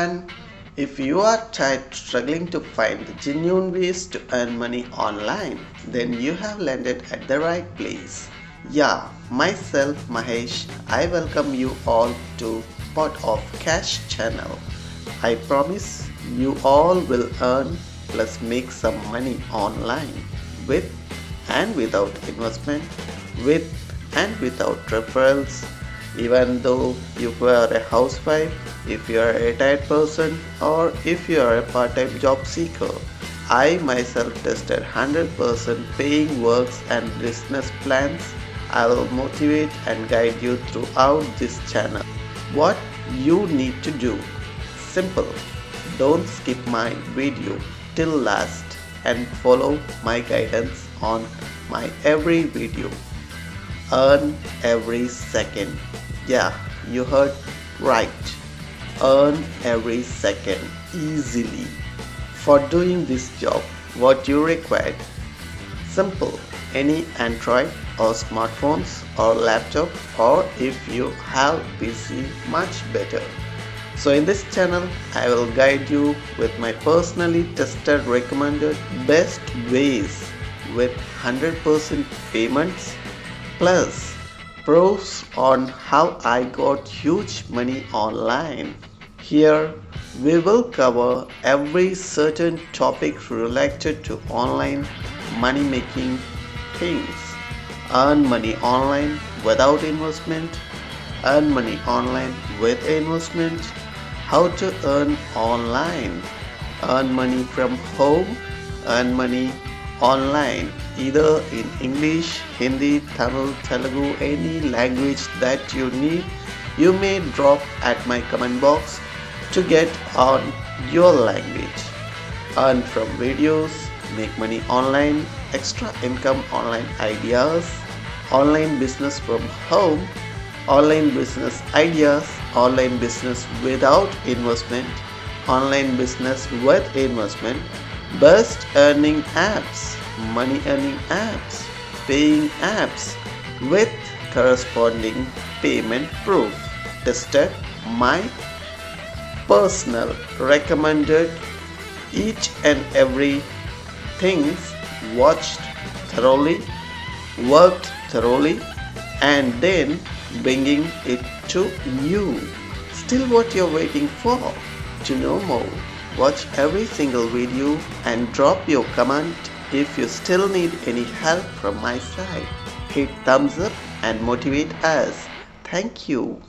everyone. If you are tired struggling to find the genuine ways to earn money online, then you have landed at the right place. Yeah, myself Mahesh, I welcome you all to Potofcash channel. I promise you all will earn plus make some money online with and without investment, with and without referrals. Even though you are a housewife, if you are a retired person, or if you are a part-time job seeker, I myself tested 100% paying works and business plans. I will motivate and guide you throughout this channel. What you need to do? Simple. Don't skip my video till last and follow my guidance on my every video. Earn every second. Yeah, you heard right. Earn every second easily. For doing this job, what you require? Simple. Any Android or smartphones or laptop, or if you have PC, much better. So in this channel, I will guide you with my personally tested recommended best ways with 100% payments plus pros on how I got huge money online. Here we will cover every certain topic related to online money making things. Earn money online without investment, earn money online with investment, how to earn online, earn money from home, earn money online either in English, Hindi, Tamil, Telugu, any language that you need. You may drop at my comment box to get on your language. Earn from videos, make money online, extra income online ideas, online business from home, online business ideas, online business without investment, online business with investment, best earning apps, money earning apps, paying apps with corresponding payment proof. Tested my personal recommended each and every things, watched thoroughly, worked thoroughly, and then bringing it to you. Still, what you're waiting for? To know more, watch every single video and drop your comment. If you still need any help from my side, hit thumbs up and motivate us. Thank you.